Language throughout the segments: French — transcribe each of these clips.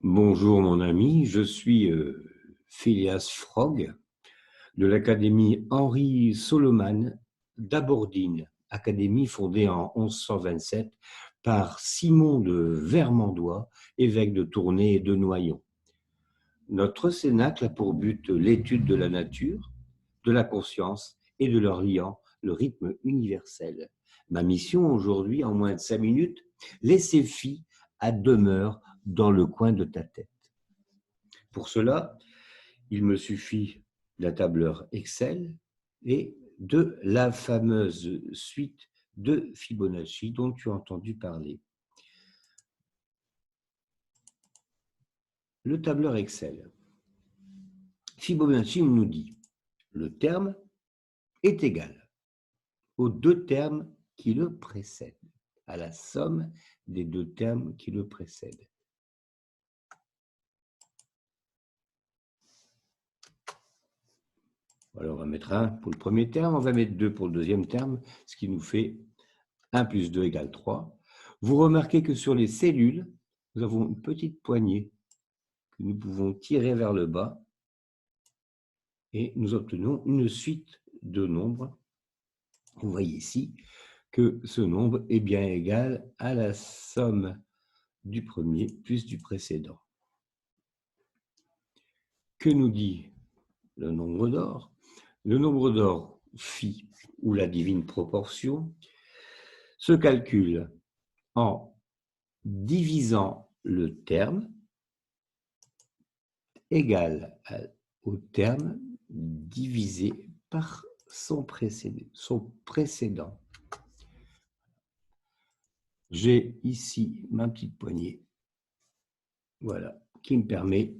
Bonjour mon ami, je suis Phileas Fogg de l'Académie Henri Solomon d'Abordine, académie fondée en 1127 par Simon de Vermandois, évêque de Tournai et de Noyon. Notre cénacle a pour but l'étude de la nature, de la conscience et de leur liant le rythme universel. Ma mission aujourd'hui, en moins de 5 minutes, laisser fi à demeure dans le coin de ta tête. Pour cela, il me suffit d'un tableur Excel et de la fameuse suite de Fibonacci dont tu as entendu parler. Le tableur Excel. Fibonacci nous dit le terme est égal aux deux termes qui le précèdent, à la somme des deux termes qui le précèdent. Alors, on va mettre 1 pour le premier terme, on va mettre 2 pour le deuxième terme, ce qui nous fait 1 plus 2 égale 3. Vous remarquez que sur les cellules, nous avons une petite poignée que nous pouvons tirer vers le bas et nous obtenons une suite de nombres. Vous voyez ici que ce nombre est bien égal à la somme du premier plus du précédent. Que nous dit le nombre d'or? Le nombre d'or, phi, ou la divine proportion, se calcule en divisant le terme égal au terme divisé par son précédent. J'ai ici ma petite poignée, voilà, qui me permet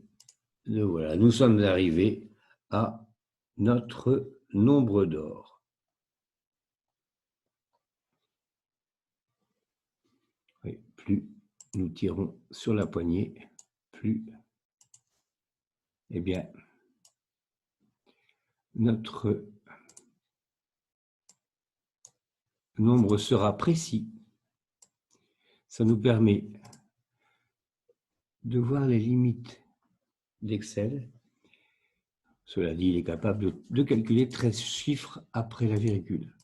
de, voilà, nous sommes arrivés à notre nombre d'or. Oui, plus nous tirons sur la poignée, plus, eh bien, notre nombre sera précis. Ça nous permet de voir les limites d'Excel. Cela dit, il est capable de calculer 13 chiffres après la virgule.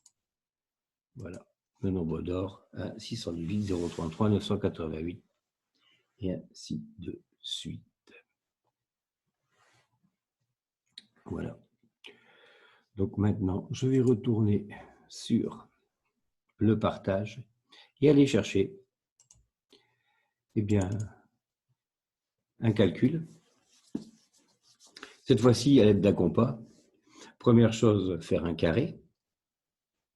Voilà, le nombre d'or, 1, 618, 033, 988, et ainsi de suite. Voilà. Donc maintenant, je vais retourner sur le partage et aller chercher, eh bien, un calcul. Cette fois-ci, à l'aide d'un compas. Première chose, faire un carré.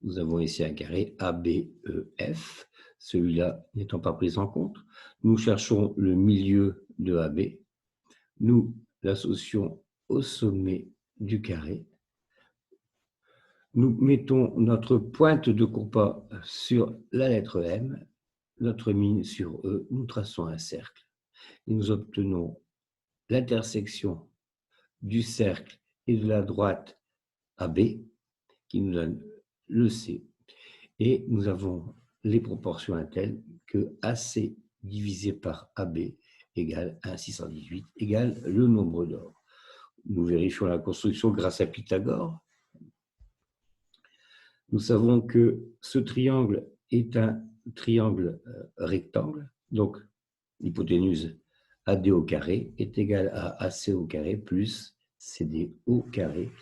Nous avons ici un carré ABEF, celui-là n'étant pas pris en compte. Nous cherchons le milieu de AB. Nous l'associons au sommet du carré. Nous mettons notre pointe de compas sur la lettre M, notre mine sur E, nous traçons un cercle et nous obtenons l'intersection du cercle et de la droite AB qui nous donne le C. Et nous avons les proportions telles que AC divisé par AB égale 1,618 égale le nombre d'or. Nous vérifions la construction grâce à Pythagore. Nous savons que ce triangle est un triangle rectangle, donc l'hypoténuse AD au carré est égale à AC au carré plus CD au carré.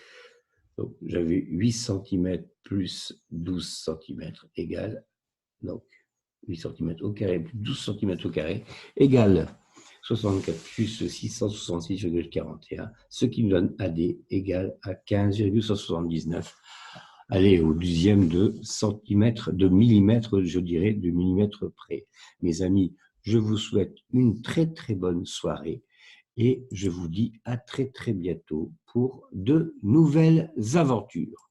Donc j'avais 8 cm plus 12 cm égale, donc 8 cm au carré plus 12 cm au carré égale 64 plus 666,41, ce qui nous donne AD égale à 15,179. Allez, au dixième de centimètre, de millimètre, je dirais, de millimètre près. Mes amis, je vous souhaite une très très bonne soirée et je vous dis à très très bientôt pour de nouvelles aventures.